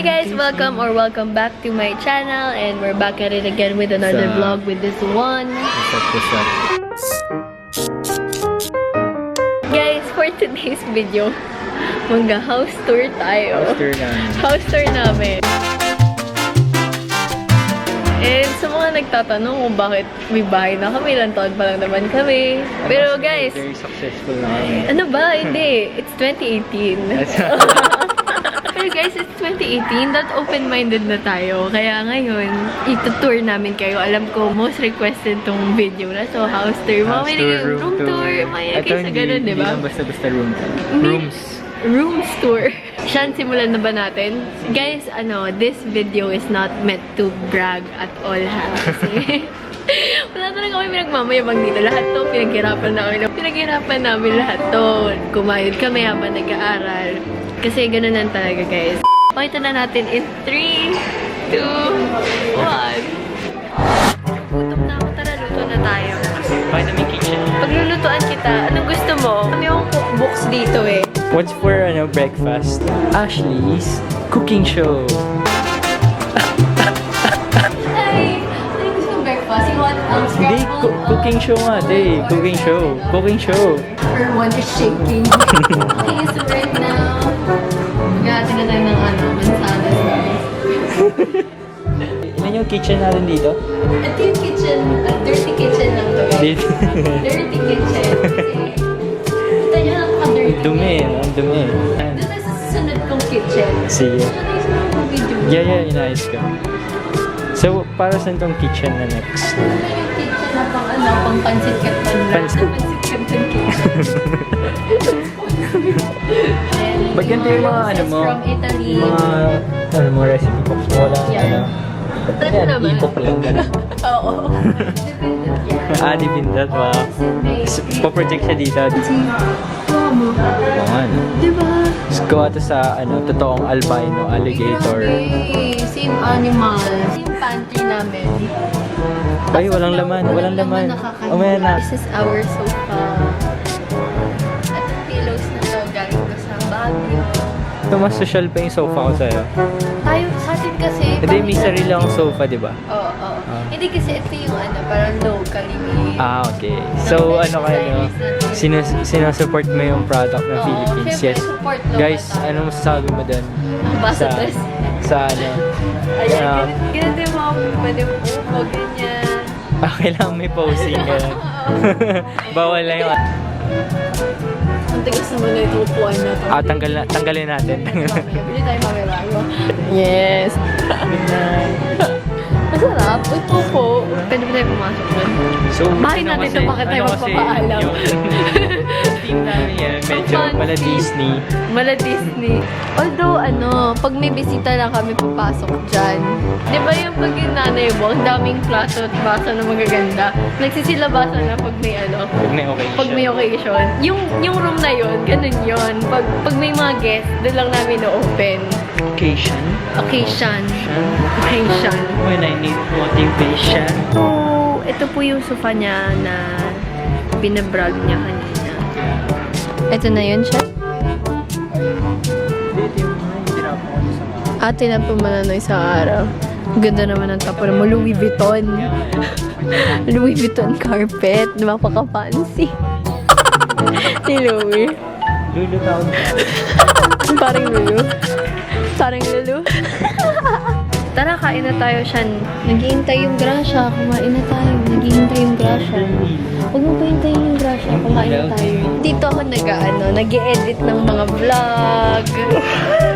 guys, welcome back to my channel, and we're back at it again with another vlog with this one. What's up? Guys, for today's video, house tour tayo. House tour namin. And sa mga nagtatanong kung bakit may bahay na kami, ilang taon pa lang naman kami. Pero guys, very successful na kami. Ano ba? Hindi. It's 2018. Pero guys, it's 2018. That open-minded na tayo. Kaya ngayon, itutour namin kayo. Alam ko, most requested tong video na. So, house tour. Room tour. Mga kayo sa ganun, di ba? Hindi lang basta-basta room tour. Rooms tour. Siyan, simulan na ba natin? Guys, this video is not meant to brag at all, ha? Kasi wala talaga kami pinagmamayabang dito. Lahat to, pinaghirapan namin lahat to. Kumayod kami habang nag-aaral. Kasi ganun lang talaga, guys. Pakita na natin in 3, 2, 1. Gutom na ako. Tara, luto na tayo. Pakita mo yung kitchen. Paglulutuan kita, anong gusto mo? Ano yung cookbooks dito eh? What's for breakfast? Ashley's cooking show. Ay, ano gusto mong breakfast? You want scrambled? Cooking show nga, day. Cooking show. Her one is shaking. Okay, so right now, mag-aatin na tayo ng mansanas, guys. Ano yung kitchen natin dito? Ito yung kitchen, dirty kitchen lang to, guys. Dirty kitchen. Ito nyo, napaka-dirty. Ang dumi. Doon tayo sa susunod kong kitchen. Sige. Susunod kong video. Yeah, inayos ko. So, para saan tong kitchen na next? Ito yung kitchen na pang pansit canton lang. Pansit canton kitchen. Ba't ganito yung mga mo? From Italy. Mga recipe books mo wala? Yeah. Yan, e-book lang gano'n. Oo. Dependent yan. Dipindat, wow. Pa-project siya dito. Oo mo. Oo nga, no? Diba? Gawa to sa, totoong albino alligator. Same animal. Same pantry namin. Ay, walang laman. Oh, may na. This is our sofa. At yung pillows na to, galing ko sa Baguio. Ito, mas social pa yung sofa ko sa'yo. Tayo sa atin kasi... Hindi, may sarili akong sofa, di ba? Oo. Hindi kasi ito yung parang locally made. Okay. So, kayo, sinusupport mo yung product ng Philippines. Yes. Guys, ano masasabi mo doon? Basa dress. Sa Ayan, ganun din mo. Pwede mo po, ganyan. Kailangan may posing ka. Bawal lang yung... Ang tigas naman na itong upuan na ito. Tanggalin natin. Bili tayo mamaya. Yes. Good night. Masarap. Uy, po. Pwede ba tayo pumasok doon? So, bahay natin ito, bakit tayo magpapaalam? Team namin yan, medyo mala Disney. Although, pag may bisita lang kami papasok dyan. Di ba yung pag yung nanay mo, ang daming plato at baso na magaganda. Nagsisilabasan na pag may occasion. Pag may occasion. Yung room na yun, ganun yun. Pag may mga guests, doon lang namin na-open. Occasion. When I need motivation. So, ito po yung sofa niya na binabrag niya kanina. Ito na yun siya. Tinapon mo na isang araw. Ganda naman ang tapon mo. Louis Vuitton. Louis Vuitton carpet. Napaka-fancy. Ni Louis. Lulu tawag. Parang Lulu. Tara, kain na tayo siya. Naghihintay yung grasya. Kumain na tayo. Naghihintay yung grasya. Huwag mo pa hintayin yung grasya. Kumain na tayo. Dito ako nag-e-edit ng mga vlog.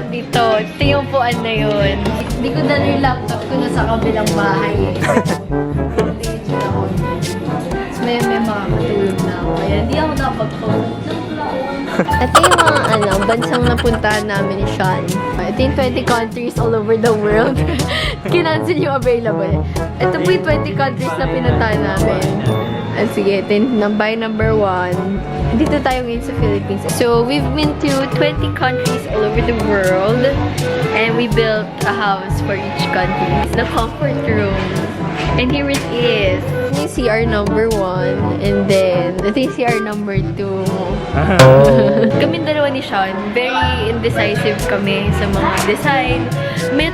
Dito. Ito yung puan na yun. Hindi ko dala yung laptop ko na sa kabilang bahay eh. Hindi ako. May makakatulog na ako. Kaya hindi ako nakapag-phone. Ito yung mga bansang napuntahan namin ni Sean. Ito yung 20 countries all over the world. Kinancel yung available. Ito po yung 20 countries na pinuntahan namin. Sige, ito yung by number 1. Dito tayo ngayon sa Philippines. So, we've been to 20 countries all over the world. And we built a house for each country. It's the comfort room. And here it is. yung CR number 1 and then ito yung CR number 2. Kaming dalawa ni Sean, very indecisive kami sa mga design.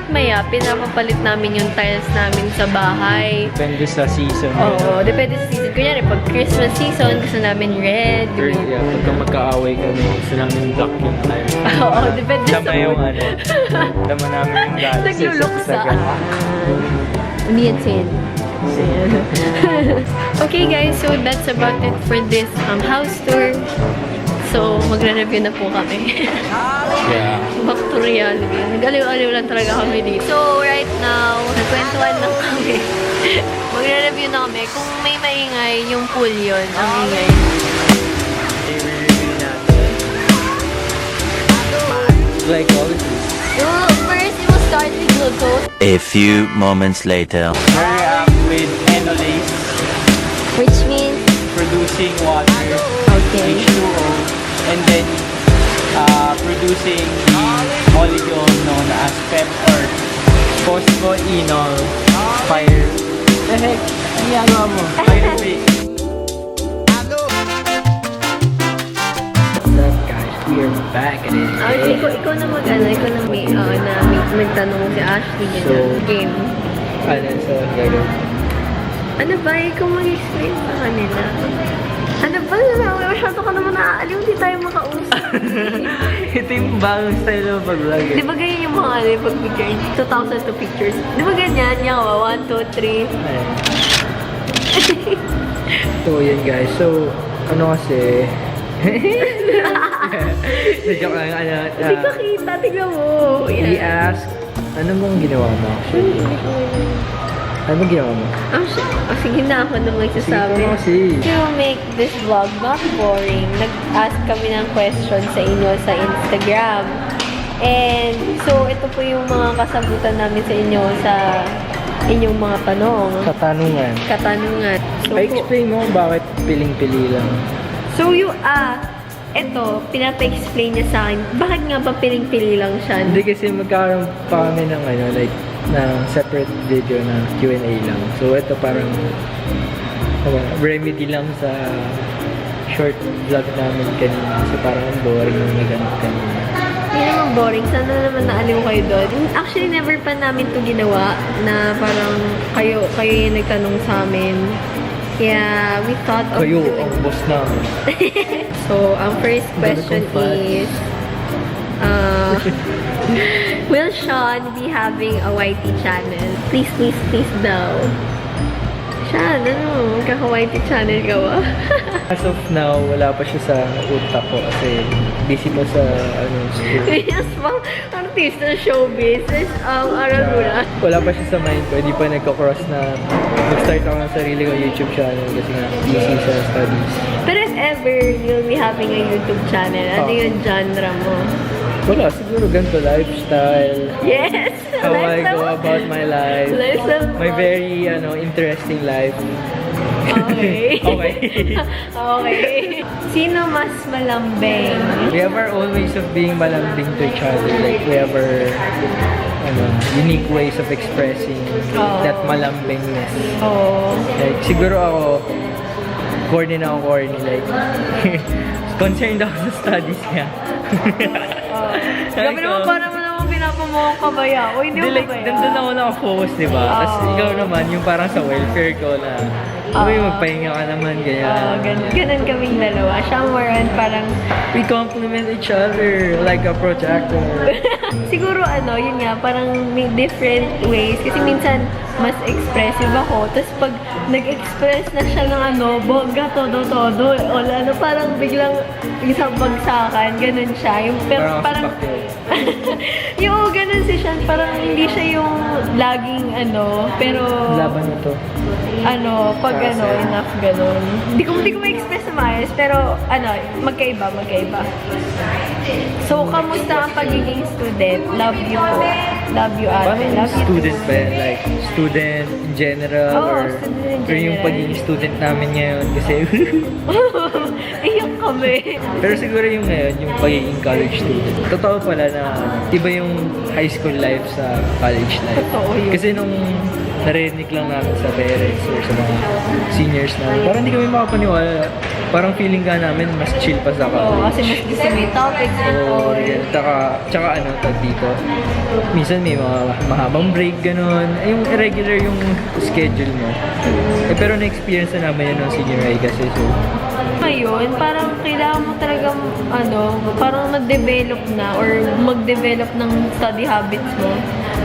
Maya, pinapapalit namin yung tiles namin sa bahay. Depende sa season. Oo, depende sa season. Kunyari, pag Christmas season, gusto namin red. Or, yeah, pagka magkaaway kami, gusto namin black yung tiles. Oo, depende sa Dama yung ano, dama namin yung galis. Nagluluksa. Hindi yan sin. Okay guys, so that's about it for this house tour. So, magre-review na po kami. Yeah. Back to reality. Nag-aliw-aliw lang talaga kami dito. So, right now, nagkwentuhan lang kami. Magre-review na kami. Kung may maingay, yung pool yun. Ang ingay. I-review natin. Like all this. So, first, you will start with Bluetooth. A few moments later. React with enolase, Which means, producing water, okay. H2O, and then producing the molecule known as PEP or phosphoenol fire. The heck? Ano ginagawa mo? Pyruvate. What's up guys? We are back at it. Okay, ikaw na ikaw na may, nagtanong si Ashley ganyan. Game. So gagawin. Ano ba? Ikaw mag-explain sa kanila. Ano ba? Masyado ka naman naaaliw. Hindi tayo makausap. Ito yung bagong style ng pag-vlog eh. Di ba ganyan yung mga pag-picture? 2,002 pictures. Di ba ganyan? Yan ka 1, 2, 3. Ayan. So yun guys. So ano kasi joke lang. Hindi ka kita. Tignan mo. He asked, ano bang ginawa mo actually? Ano bang ginawa mo? Sige na ako na magsasabi. Sige kasi. To make this vlog not boring, nag-ask kami ng question sa inyo sa Instagram. And so, ito po yung mga kasagutan namin sa inyo sa inyong mga tanong. Katanungan. So, I-explain mo kung bakit piling-pili lang. So, eto, pinapa-explain niya sa akin, bakit nga ba piling-pili lang siya? Hindi kasi magkakaroon pa kami ng ng separate video na Q&A lang. So ito parang remedy lang sa short vlog namin kanina. So parang boring yung naganap kanina. Hindi naman boring. Sana naman naaliw kayo doon. Actually, never pa namin to ginawa na parang kayo yung nagtanong sa amin. Kaya we thought of Kayo doing... ang boss namin. So, ang first question is, will Sean be having a YT channel? Please daw. Sean, kaka-YT channel ka ba? As of now, wala pa siya sa utak ko kasi busy pa sa school. Yes, pang artista ng showbiz. Aral mo na. Wala pa siya sa mind ko. Hindi pa nagko-cross na mag-start ako ng sarili ko YouTube channel kasi nga busy sa studies. Pero if ever you'll be having a YouTube channel, ano yung genre mo? Wala, siguro ganito, lifestyle. Yes! How I go about my life. Lifestyle. My very, interesting life. Okay. Okay. Okay. Sino mas malambing? We have our own ways of being malambing to each other. Like, we have our, unique ways of expressing that malambingness. Oh. Like, siguro ako, corny. Like, concerned ako sa studies niya. Gabi naman parang mo naman pinapamukha ka ba ya? O hindi mo like, ba ya? nandun ako naka-focus, diba? Tapos ikaw naman, yung parang sa welfare ko na, magpahinga ka naman, ganyan. Ganun kaming dalawa. Siya more on parang... We compliment each other like a projector. Siguro yun nga, parang may different ways. Kasi minsan, mas expressive ako. Tapos pag nag-express na siya ng bongga, todo. Parang biglang isang bagsakan. Ganun siya. Yung, pero, parang yung ganun si Sean, parang hindi siya yung laging pero... Laban mo to. Pag enough ganun. Hindi ko ma-express na maayos, pero magkaiba. So, kamusta ang pagiging student? Love you po. Love you, ate. Paano Love you student too. ba yan? Like, student in general? Student in Or yung general. pagiging student namin ngayon? Kasi, Iyak kami. pero siguro yung ngayon, yung pagiging college student. Totoo pala na iba yung high school life sa college life. Totoo yun. Kasi nung narinig lang namin sa parents or sa mga seniors namin. Parang hindi kami makapaniwala. Parang feeling ka namin mas chill pa sa Oo, kasi mas gusto may topics and all. yan. Tsaka ano, tag dito. Minsan may mga mahabang break, ganun. Yung irregular yung schedule mo. Pero na-experience na naman yun ng senior high kasi. So, Ngayon, parang kailangan mo talagang, parang mag-develop na or mag-develop ng study habits mo.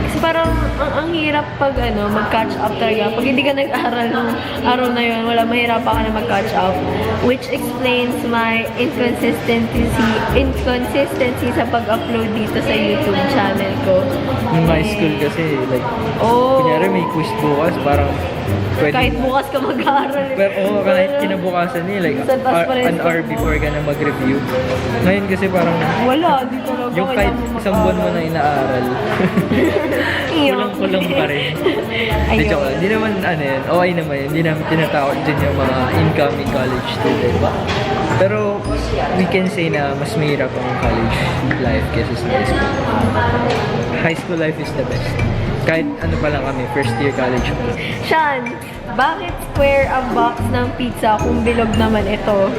Kasi parang ang hirap pag mag-catch up talaga. Pag hindi ka nag-aral ng araw na yun, mahirapan ka na mag-catch up. Which explains my inconsistency sa pag-upload dito sa YouTube channel ko. yung high school kasi, like, kunyari may quiz bukas, parang pwede. Kahit bukas ka mag-aaral. Pero kahit kinabukasan niya, like, an hour before ka na mag-review. Ngayon kasi parang, Wala, di talaga. yung kahit isang buwan mo na inaaral, kulang-kulang pa rin. Di joke lang. Di naman, yun, okay naman yun. Di naman tinatakot dyan yung mga incoming college student. Pero, we can say na mas mahirap ang college life kaysa sa high school. High school life is the best. Kahit ano pa lang kami, first year college pa lang. Sean, bakit square ang box ng pizza kung bilog naman ito?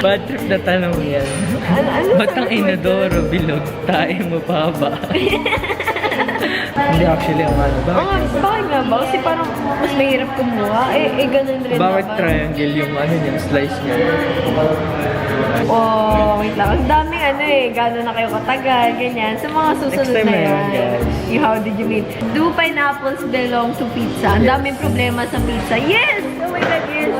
Bad trip na tanong yan. Ba't ang inodoro bilog, tayo mababa? Hindi actually ang Bakit nga ba? Kasi parang mas mahirap kumuha. Ganun rin bakit naman. triangle yung niya, slice niya? Wait lang. Ang daming gano'n na kayo katagal, ganyan. Sa mga susunod Next time na na yan. yun, guys. How did you meet? Do pineapples belong to pizza? Ang daming problema sa pizza. Yes! Oh my God, yes!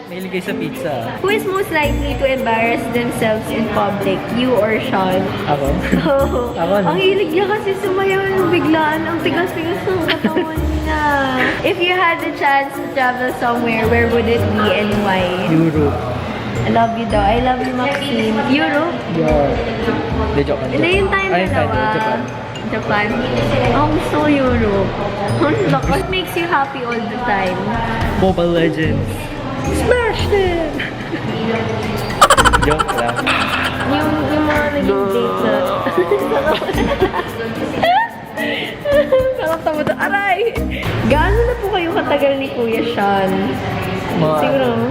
Nailigay sa pizza. Who is most likely to embarrass themselves in public? You or Sean? Ako? Ako na. Ang hilig niya kasi sumayaw ng biglaan. Ang tigas-tigas ng katawan niya. If you had the chance to travel somewhere, where would it be and why? Europe. I love you daw. I love you, Maxine. Europe? Yeah. Hindi, joke lang. Hindi, yung tayong dalawa. Japan. Japan. Ang gusto ko Europe. What makes you happy all the time? Mobile Legends. Smash them! Joke lang. Yung mga naging date na. Nakatawa doon. Aray! Gaano na po kayo katagal ni Kuya Sean? Siguro?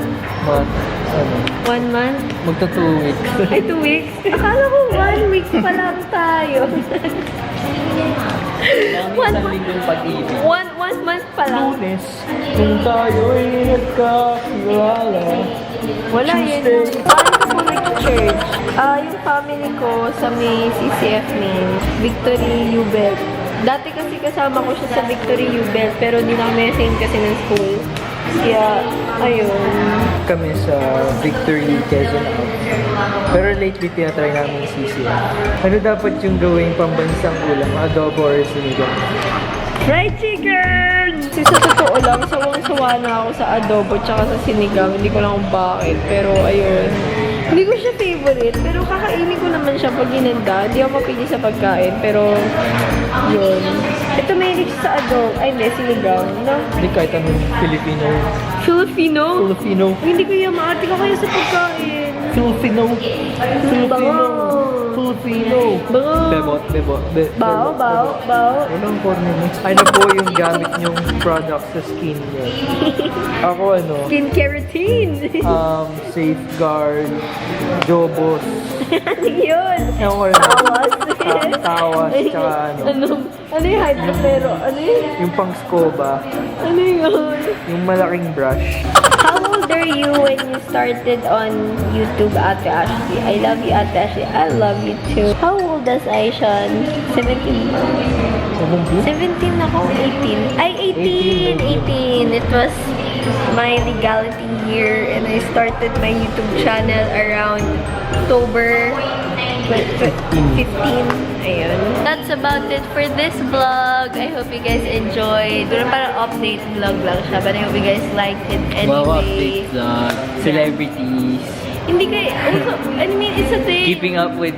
1 month? Magta 2 weeks. Ay, 2 weeks? Akala ko 1 week pa lang tayo. 1 month pa lang. Lunes, kung tayo'y nagkakilala. Wala yun. Paano ko po nag-church? Yung family ko sa may CCF main, Victory Ubel. Dati kasi kasama ko siya sa Victory Ubel, pero hindi na kami same kasi ng school. Kaya, ayun. Kami sa Victory, Quezon. Pero lately, tinatry namin CCF. Ano dapat yung gawing pambansang ulam? Adobo or sinigang? Fried chicken! Kasi sa totoo lang, sawang-sawa na ako sa adobo tsaka sa sinigang. Hindi ko lang kung bakit. Pero ayun. Hindi ko siya favorite. Pero kakainin ko naman siya pag ginanda. Hindi ako mapili sa pagkain. Pero, yun. Ito may siya sa adobo. Ay, hindi. Sinigang. No? Hindi kahit anong Filipino. Filipino? Filipino. Hindi ko yung maarte ka kayo sa pagkain. Filipino. Filipino. Filipino. Bango. Bebot. Bao. Anong corner mo? Ano po yung gamit nyong product sa skin niyo? Ako Skincare routine. Safeguard, Jobos. Ano yun? Ewan ko Tawas. Tawas, tsaka Ano yung hydrofero? Ano yun? yung pang scuba, Ano yun? yung malaking brush. How old are you when you started on YouTube, Ate Ashley? I love you, Ate Ashley. I love you too. How old is Aishan? 17. 17 ako. 18. Ay, 18. It was my legality year and I started my YouTube channel around October 15. Ayun. That's about it for this vlog. I hope you guys enjoyed. Doon parang update vlog lang siya, but I hope you guys liked it anyway. Celebrities. Hindi kayo, I mean, it's a thing. Keeping up with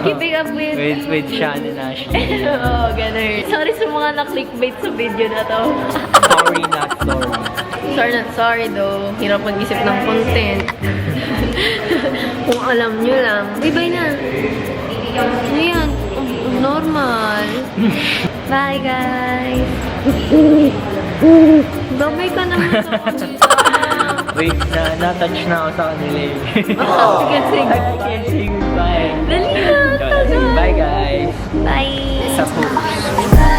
Keeping up with with Sean and Ashley. Oo, ganun. Sorry sa mga na-clickbait sa video na to. Sorry, not sorry. Sorry not sorry though. Hirap mag-isip ng content. Kung alam nyo lang. Bye-bye na. Ano yan? Normal. Bye, guys! Babay ka naman sa kanila. Wait, na-touch na ako sa kanila eh. Sige, sige. I can't say goodbye. Dali na! Bye guys! Bye! Sa hoops.